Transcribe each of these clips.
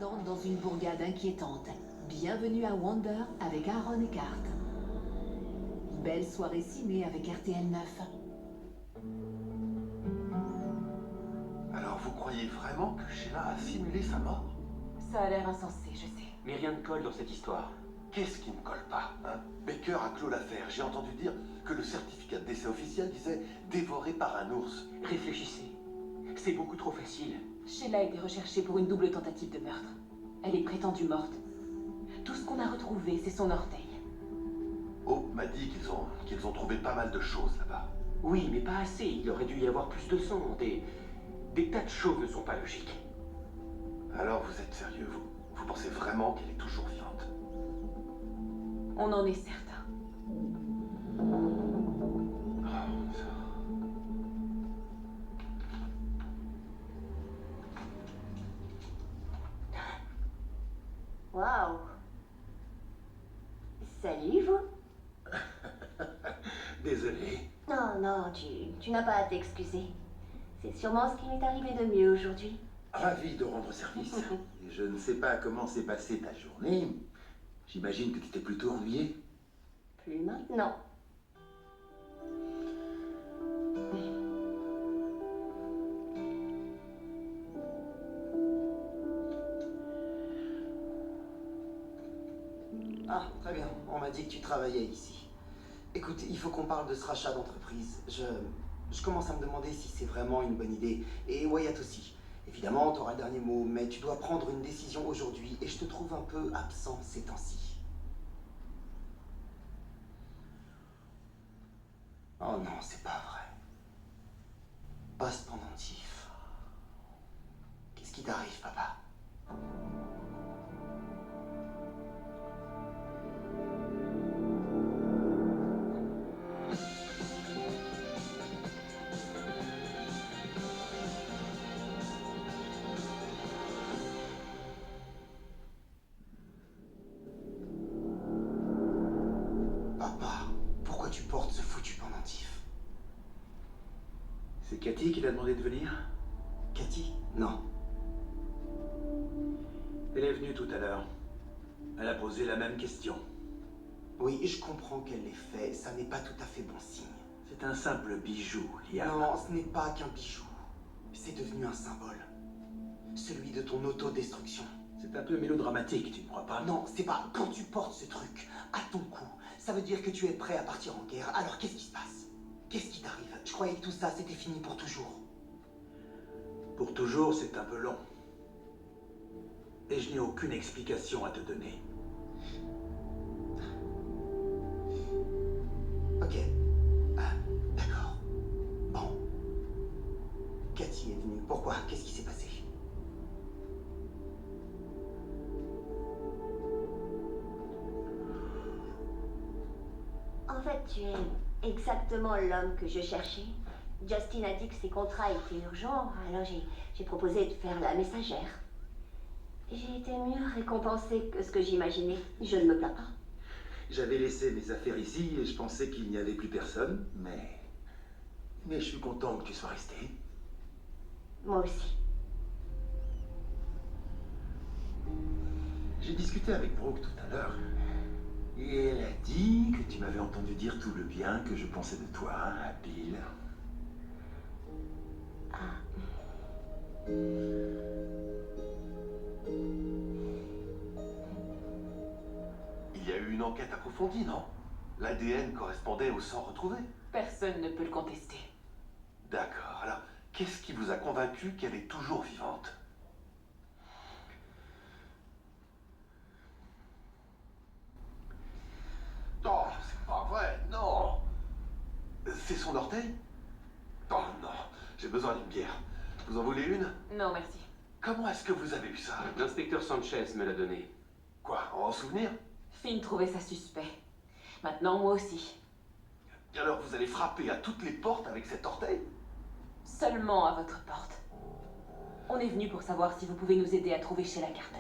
accidente dans une bourgade inquiétante. Bienvenue à Wonder avec Aaron et Cart. Belle soirée ciné avec RTL 9. Alors vous croyez vraiment que Sheila a simulé sa mort? Ça a l'air insensé, je sais. Mais rien ne colle dans cette histoire. Qu'est-ce qui ne colle pas, hein? Baker a clos l'affaire. J'ai entendu dire que le certificat de décès officiel disait dévoré par un ours. Réfléchissez. C'est beaucoup trop facile. Sheila a été recherchée pour une double tentative de meurtre. Elle est prétendue morte. Tout ce qu'on a retrouvé, c'est son orteil. Hope m'a dit qu'ils ont trouvé pas mal de choses là-bas. Oui, mais pas assez. Il aurait dû y avoir plus de sang. Des tas de choses ne sont pas logiques. Alors vous êtes sérieux, vous pensez vraiment qu'elle est toujours vivante? On en est certain. Oh, ça... Waouh! Salut, vous? Désolé. Non, non, tu n'as pas à t'excuser. C'est sûrement ce qui m'est arrivé de mieux aujourd'hui. Ravi de rendre service. Et je ne sais pas comment s'est passée ta journée. J'imagine que tu t'es plutôt ennuyé. Plus maintenant. Ah, très bien. On m'a dit que tu travaillais ici. Écoute, il faut qu'on parle de ce rachat d'entreprise. Je commence à me demander si c'est vraiment une bonne idée. Et Wyatt aussi. Évidemment, tu auras le dernier mot, mais tu dois prendre une décision aujourd'hui et je te trouve un peu absent ces temps-ci. Oh non, c'est pas vrai. Post-pendentif. Qu'est-ce qui t'arrive, papa? Papa, pourquoi tu portes ce foutu pendentif? C'est Cathy qui t'a demandé de venir? Cathy? Non. Elle est venue tout à l'heure. Elle a posé la même question. Oui, je comprends qu'elle l'ait fait. Ça n'est pas tout à fait bon signe. C'est un simple bijou, Liam. Non, ce n'est pas qu'un bijou. C'est devenu un symbole. Celui de ton autodestruction. C'est un peu mélodramatique, tu ne crois pas? Non, c'est pas. Quand tu portes ce truc à ton cou, ça veut dire que tu es prêt à partir en guerre. Alors qu'est-ce qui se passe? Qu'est-ce qui t'arrive? Je croyais que tout ça c'était fini pour toujours. Pour toujours, c'est un peu long. Et je n'ai aucune explication à te donner. Ok. Ah, d'accord. Bon. Cathy est venue. Pourquoi? Qu'est-ce qui s'est passé? En fait, tu es exactement l'homme que je cherchais. Justin a dit que ses contrats étaient urgents, alors j'ai proposé de faire la messagère. J'ai été mieux récompensée que ce que j'imaginais. Je ne me plains pas. J'avais laissé mes affaires ici et je pensais qu'il n'y avait plus personne, mais je suis content que tu sois resté. Moi aussi. J'ai discuté avec Brooke tout à l'heure. Et elle a dit que tu m'avais entendu dire tout le bien que je pensais de toi à Bill. Il y a eu une enquête approfondie, non? L'ADN correspondait au sang retrouvé. Personne ne peut le contester. D'accord, alors qu'est-ce qui vous a convaincu qu'elle est toujours vivante? Oh, c'est pas vrai, non! C'est son orteil? Oh non, j'ai besoin d'une bière. Vous en voulez une? Non, merci. Comment est-ce que vous avez eu ça? L'inspecteur Sanchez me l'a donné. Quoi, en souvenir? Finn trouvait ça suspect. Maintenant, moi aussi. Et alors vous allez frapper à toutes les portes avec cet orteil? Seulement à votre porte. On est venu pour savoir si vous pouvez nous aider à trouver Sheila Carter.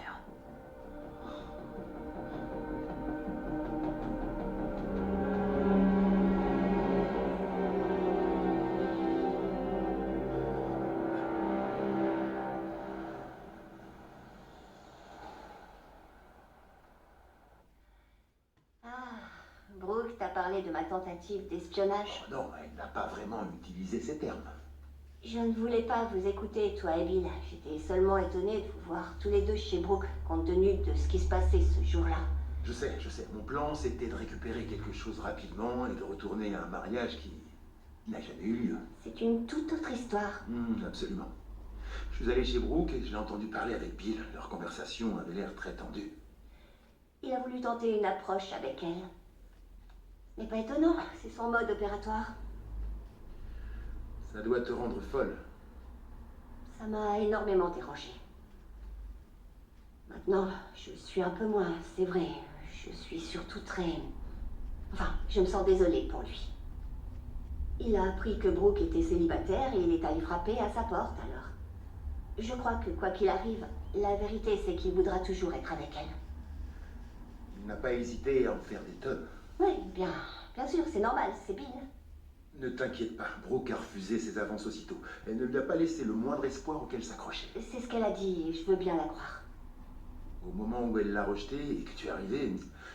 parlé de ma tentative d'espionnage. Oh non, elle n'a pas vraiment utilisé ces termes. Je ne voulais pas vous écouter, toi et Bill. J'étais seulement étonnée de vous voir tous les deux chez Brooke, compte tenu de ce qui se passait ce jour-là. Je sais. Mon plan, c'était de récupérer quelque chose rapidement et de retourner à un mariage qui n'a jamais eu lieu. C'est une toute autre histoire. Absolument. Je suis allé chez Brooke et je l'ai entendu parler avec Bill. Leur conversation avait l'air très tendue. Il a voulu tenter une approche avec elle. Mais pas étonnant, c'est son mode opératoire. Ça doit te rendre folle. Ça m'a énormément dérangée. Maintenant, je suis un peu moins, c'est vrai. Je suis surtout très... Enfin, je me sens désolée pour lui. Il a appris que Brooke était célibataire et il est allé frapper à sa porte, alors. Je crois que quoi qu'il arrive, la vérité c'est qu'il voudra toujours être avec elle. Il n'a pas hésité à en faire des tonnes. Oui, bien sûr, c'est normal, c'est Bill. Ne t'inquiète pas, Brooke a refusé ses avances aussitôt. Elle ne lui a pas laissé le moindre espoir auquel s'accrocher. C'est ce qu'elle a dit et je veux bien la croire. Au moment où elle l'a rejeté et que tu es arrivé,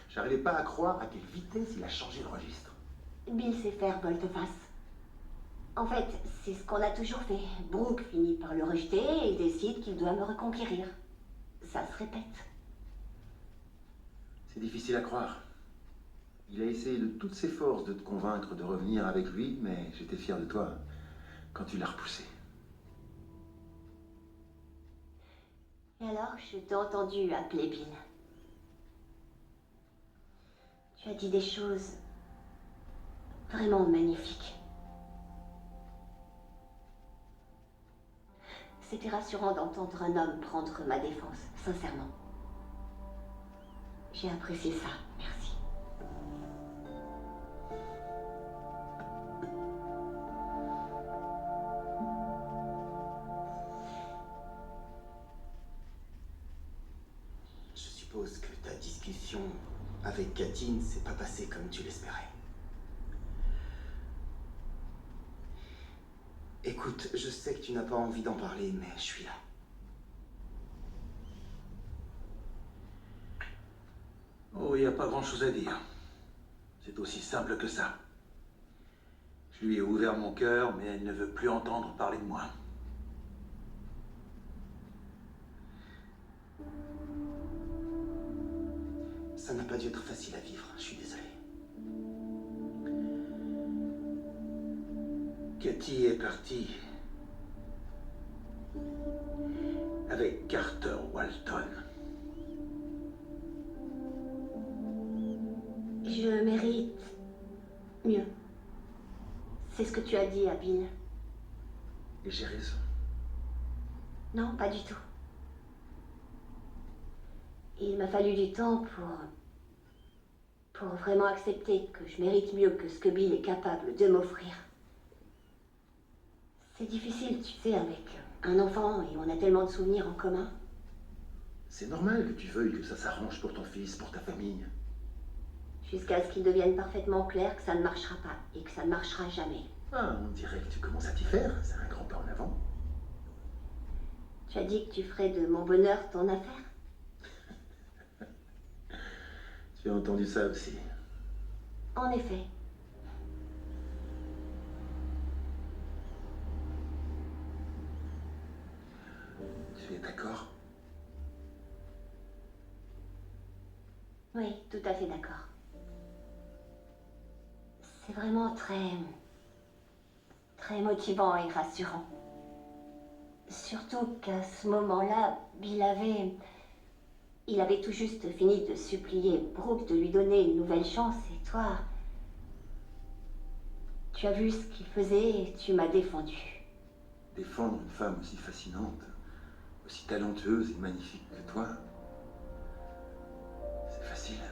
j'arrivais pas à croire à quelle vitesse il a changé de registre. Bill sait faire volte-face. En fait, c'est ce qu'on a toujours fait. Brooke finit par le rejeter et décide qu'il doit me reconquérir. Ça se répète. C'est difficile à croire. Il a essayé de toutes ses forces de te convaincre de revenir avec lui, mais j'étais fier de toi quand tu l'as repoussé. Et alors, je t'ai entendu appeler Bill. Tu as dit des choses vraiment magnifiques. C'était rassurant d'entendre un homme prendre ma défense, sincèrement. J'ai apprécié ça, merci. Je suppose que ta discussion avec Cathy ne s'est pas passée comme tu l'espérais. Écoute, je sais que tu n'as pas envie d'en parler, mais je suis là. Oh, il n'y a pas grand-chose à dire. C'est aussi simple que ça. Je lui ai ouvert mon cœur, mais elle ne veut plus entendre parler de moi. Ça n'a pas dû être facile à vivre, je suis désolé. Cathy est partie avec Carter Walton. Je mérite mieux. C'est ce que tu as dit à Bill. Et j'ai raison. Non, pas du tout. Il m'a fallu du temps pour vraiment accepter que je mérite mieux que ce que Bill est capable de m'offrir. C'est difficile, tu sais, avec un enfant et on a tellement de souvenirs en commun. C'est normal que tu veuilles que ça s'arrange pour ton fils, pour ta famille. Jusqu'à ce qu'il devienne parfaitement clair que ça ne marchera pas et que ça ne marchera jamais. Ah, on dirait que tu commences à t'y faire. C'est un grand pas en avant. Tu as dit que tu ferais de mon bonheur ton affaire? Tu as entendu ça aussi. En effet. Tu es d'accord? Oui, tout à fait d'accord. C'est vraiment très motivant et rassurant. Surtout qu'à ce moment-là, Bill avait tout juste fini de supplier Brooke de lui donner une nouvelle chance et toi, tu as vu ce qu'il faisait et tu m'as défendu. Défendre une femme aussi fascinante, aussi talentueuse et magnifique que toi, c'est facile.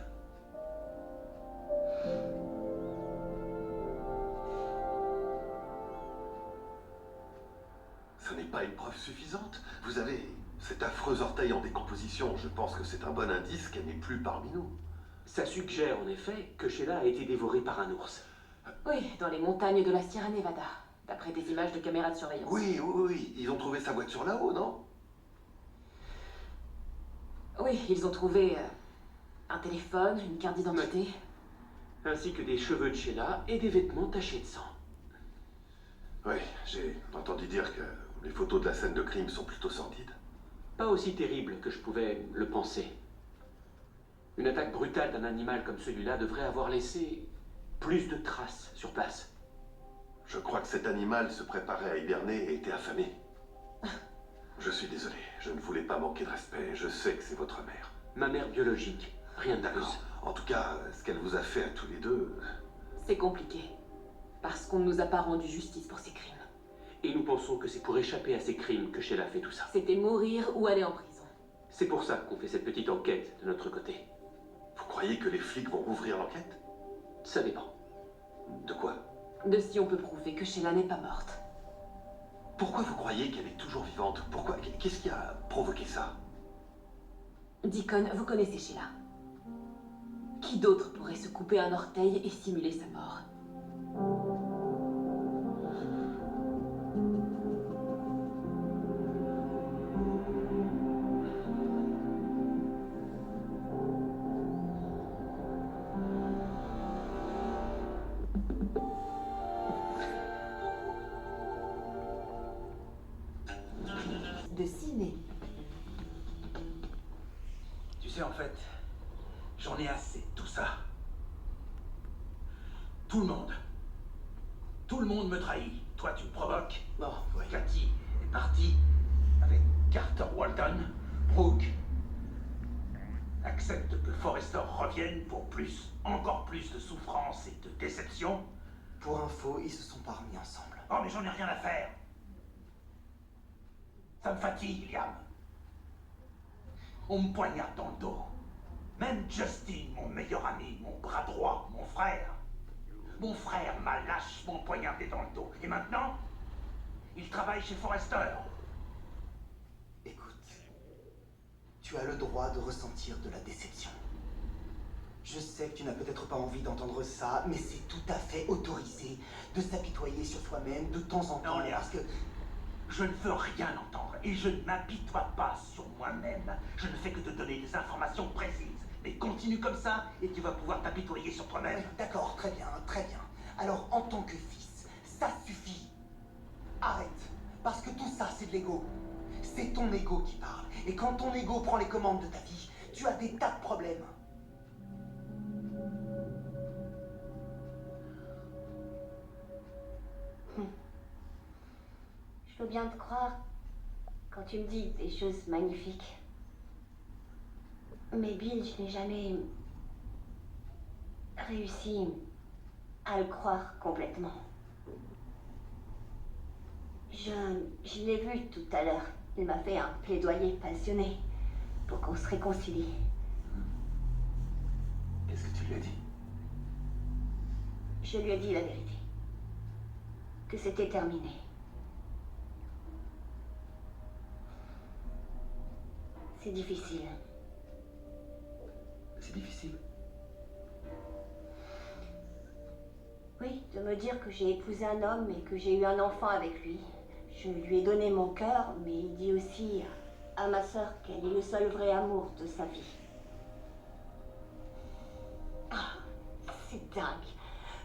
Ça n'est pas une preuve suffisante. Vous avez cet affreux orteil en décomposition. Je pense que c'est un bon indice qu'elle n'est plus parmi nous. Ça suggère en effet que Sheila a été dévorée par un ours. Oui, dans les montagnes de la Sierra Nevada, d'après des images de caméras de surveillance. Oui. Ils ont trouvé sa voiture là-haut, non? Oui, ils ont trouvé un téléphone, une carte d'identité. ainsi que des cheveux de Sheila et des vêtements tachés de sang. Oui, j'ai entendu dire que les photos de la scène de crime sont plutôt sordides. Pas aussi terrible que je pouvais le penser. Une attaque brutale d'un animal comme celui-là devrait avoir laissé plus de traces sur place. Je crois que cet animal se préparait à hiberner et était affamé. Je suis désolé, je ne voulais pas manquer de respect. Je sais que c'est votre mère. Ma mère biologique, rien de D'accord. plus. En tout cas, ce qu'elle vous a fait à tous les deux... C'est compliqué. Parce qu'on ne nous a pas rendu justice pour ces crimes. Et nous pensons que c'est pour échapper à ces crimes que Sheila fait tout ça. C'était mourir ou aller en prison. C'est pour ça qu'on fait cette petite enquête de notre côté. Vous croyez que les flics vont rouvrir l'enquête? Ça dépend. De quoi? De si on peut prouver que Sheila n'est pas morte. Pourquoi vous croyez qu'elle est toujours vivante? Pourquoi? Qu'est-ce qui a provoqué ça? Deacon, vous connaissez Sheila. Qui d'autre pourrait se couper un orteil et simuler sa mort? De ciné. Tu sais, en fait, j'en ai assez de tout ça. Tout le monde me trahit. Toi, tu me provoques. Bon, oui. Cathy est partie avec Carter Walton. Brooke accepte que Forrester revienne pour encore plus de souffrance et de déception. Pour info, ils se sont pas remis ensemble. Oh, mais j'en ai rien à faire. Ça me fatigue, Liam. On me poignarde dans le dos. Même Justin, mon meilleur ami, mon bras droit, mon frère. Mon frère m'a lâchement poignardé dans le dos. Et maintenant, il travaille chez Forrester. Écoute, tu as le droit de ressentir de la déception. Je sais que tu n'as peut-être pas envie d'entendre ça, mais c'est tout à fait autorisé de s'apitoyer sur soi-même de temps en temps. Non, Léa. Parce que Je ne veux rien entendre et je ne m'apitoie pas sur moi-même. Je ne fais que te donner des informations précises. Mais continue comme ça et tu vas pouvoir t'apitoyer sur toi-même. ouais, d'accord, très bien, très bien. Alors, en tant que fils, ça suffit. Arrête. Parce que tout ça, c'est de l'ego. C'est ton ego qui parle. Et quand ton ego prend les commandes de ta vie, tu as des tas de problèmes. Je veux bien te croire quand tu me dis des choses magnifiques. Mais Bill, je n'ai jamais réussi à le croire complètement. Je l'ai vu tout à l'heure. Il m'a fait un plaidoyer passionné pour qu'on se réconcilie. Qu'est-ce que tu lui as dit? Je lui ai dit la vérité. Que c'était terminé. C'est difficile. C'est difficile. Oui, de me dire que j'ai épousé un homme et que j'ai eu un enfant avec lui. Je lui ai donné mon cœur, mais il dit aussi à ma sœur qu'elle est le seul vrai amour de sa vie. Ah, c'est dingue.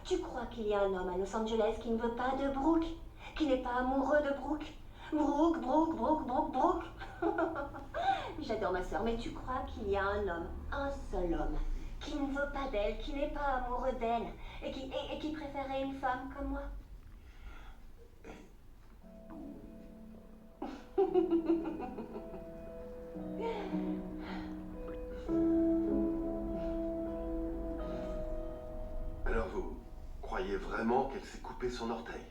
Tu crois qu'il y a un homme à Los Angeles qui ne veut pas de Brooke? Qui n'est pas amoureux de Brooke? Brooke. J'adore ma sœur, mais tu crois qu'il y a un seul homme, qui ne veut pas d'elle, qui n'est pas amoureux d'elle, et qui préférait une femme comme moi? Alors vous croyez vraiment qu'elle s'est coupé son orteil?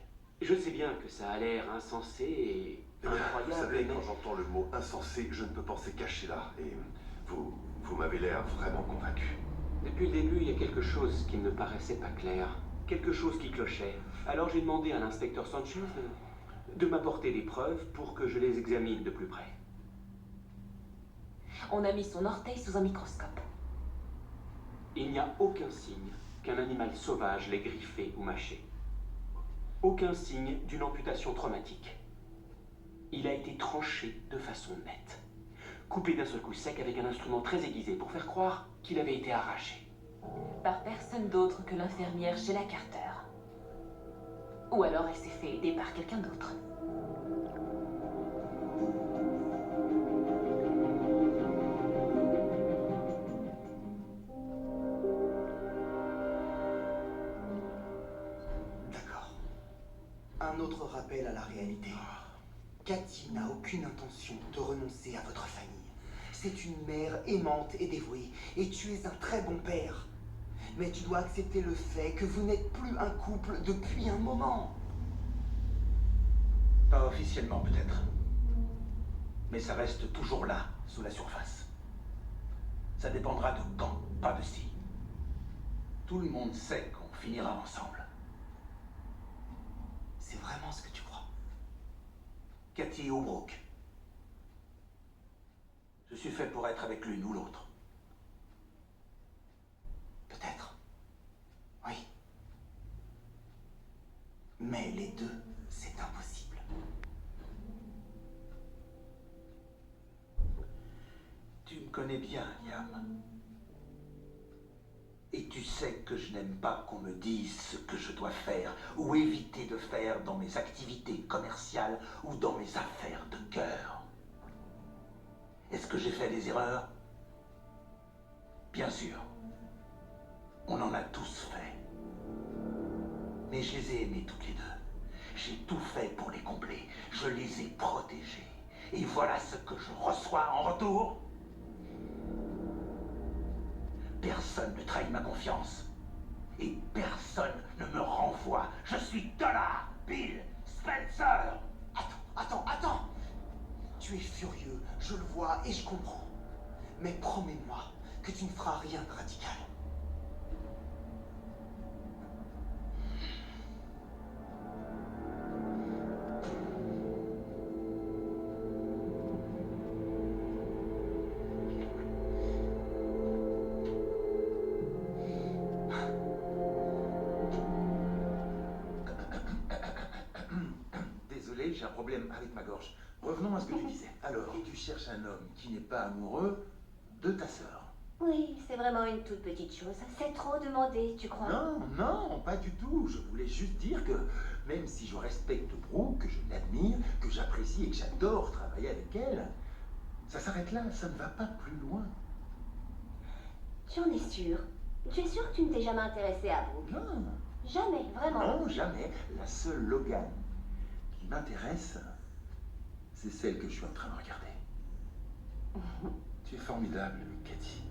Je sais bien que ça a l'air insensé et Eh bien, incroyable, vous savez, mais quand j'entends le mot insensé, je ne peux penser qu'à Sheila. Et vous m'avez l'air vraiment convaincu. depuis le début, il y a quelque chose qui ne me paraissait pas clair. Quelque chose qui clochait. Alors j'ai demandé à l'inspecteur Sanchez de m'apporter des preuves pour que je les examine de plus près. On a mis son orteil sous un microscope. Il n'y a aucun signe qu'un animal sauvage l'ait griffé ou mâché. Aucun signe d'une amputation traumatique. Il a été tranché de façon nette. Coupé d'un seul coup sec avec un instrument très aiguisé pour faire croire qu'il avait été arraché. Par personne d'autre que l'infirmière Sheila Carter. Ou alors elle s'est fait aider par quelqu'un d'autre. D'accord. Un autre rappel à la réalité. Cathy n'a aucune intention de renoncer à votre famille. C'est une mère aimante et dévouée, et tu es un très bon père. Mais tu dois accepter le fait que vous n'êtes plus un couple depuis un moment. Pas officiellement peut-être. Mais ça reste toujours là, sous la surface. Ça dépendra de quand, pas de si. Tout le monde sait qu'on finira ensemble. C'est vraiment ce que tu crois? Cathy ou Brooke. Je suis fait pour être avec l'une ou l'autre. Peut-être. Oui. Mais les deux, c'est impossible. Tu me connais bien, Liam. Et tu sais que je n'aime pas qu'on me dise ce que je dois faire ou éviter de faire dans mes activités commerciales ou dans mes affaires de cœur. Est-ce que j'ai fait des erreurs? Bien sûr. On en a tous fait. Mais je les ai aimées toutes les deux. J'ai tout fait pour les combler. Je les ai protégées. Et voilà ce que je reçois en retour. Personne ne trahit ma confiance. Et personne ne me renvoie. Je suis Dollar Bill Spencer. Attends. Tu es furieux, je le vois et je comprends. Mais promets-moi que tu ne feras rien de radical. Désolé, j'ai un problème avec ma gorge. Revenons à ce que tu disais. Alors, tu cherches un homme qui n'est pas amoureux de ta sœur. Oui, c'est vraiment une toute petite chose. C'est trop demandé, tu crois? Non, pas du tout. Je voulais juste dire que même si je respecte Brooke, que je l'admire, que j'apprécie et que j'adore travailler avec elle, ça s'arrête là, ça ne va pas plus loin. J'en ai sûr. Tu es sûr que tu ne t'es jamais intéressé à Brooke? Non, Jamais, vraiment. non, jamais. La seule Logan qui m'intéresse, c'est celle que je suis en train de regarder. Tu es formidable, Cathy.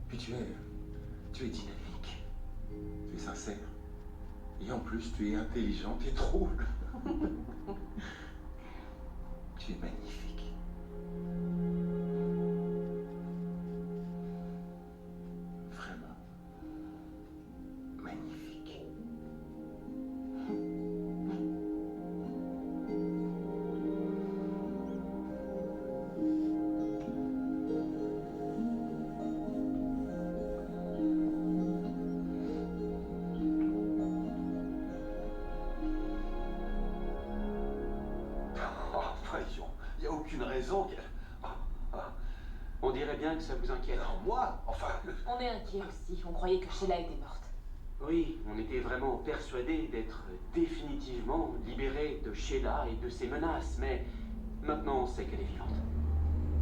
Puis tu es dynamique. Tu es sincère. Et en plus, tu es intelligente et drôle. Tu es magnifique. Vraiment. Magnifique. Oh, voyons, il n'y a aucune raison qu'elle... On dirait bien que ça vous inquiète. Alors moi, enfin... On est inquiets aussi, on croyait que Sheila était morte. Oui, on était vraiment persuadés d'être définitivement libérés de Sheila et de ses menaces, mais maintenant on sait qu'elle est vivante.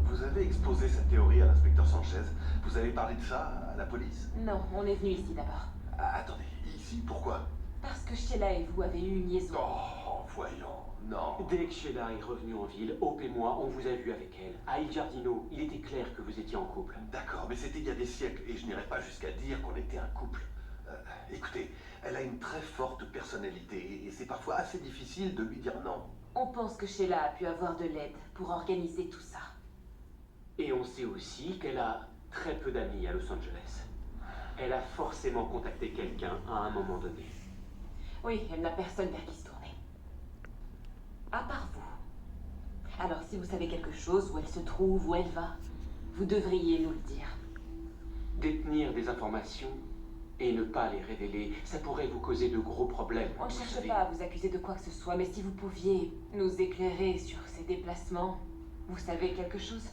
Vous avez exposé cette théorie à l'inspecteur Sanchez. Vous avez parlé de ça à la police? Non, on est venu ici d'abord. Ah, attendez, ici, pourquoi? Parce que Sheila et vous avez eu une liaison. Oh, voyons, non. Dès que Sheila est revenue en ville, Hope et moi, on vous a vu avec elle. À Il Giardino, il était clair que vous étiez en couple. D'accord, mais c'était il y a des siècles, et je n'irai pas jusqu'à dire qu'on était un couple. Écoutez, elle a une très forte personnalité, et c'est parfois assez difficile de lui dire non. On pense que Sheila a pu avoir de l'aide pour organiser tout ça. Et on sait aussi qu'elle a très peu d'amis à Los Angeles. Elle a forcément contacté quelqu'un à un moment donné. Oui, elle n'a personne vers qui se tourner. À part vous. Alors si vous savez quelque chose, où elle se trouve, où elle va, vous devriez nous le dire. Détenir des informations et ne pas les révéler, ça pourrait vous causer de gros problèmes. On ne vous cherche savez. pas à vous accuser de quoi que ce soit, mais si vous pouviez nous éclairer sur ces déplacements, vous savez quelque chose?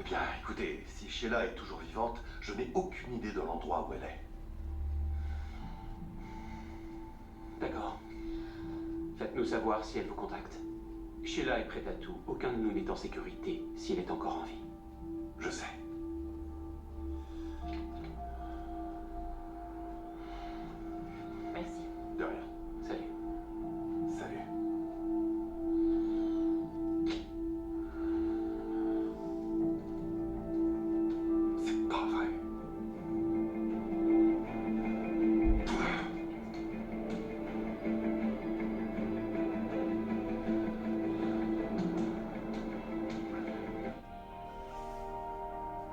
Eh bien, écoutez, si Sheila est toujours vivante, je n'ai aucune idée de l'endroit où elle est. D'accord. Faites-nous savoir si elle vous contacte. Sheila est prête à tout. Aucun de nous n'est en sécurité s'il est encore en vie. Je sais.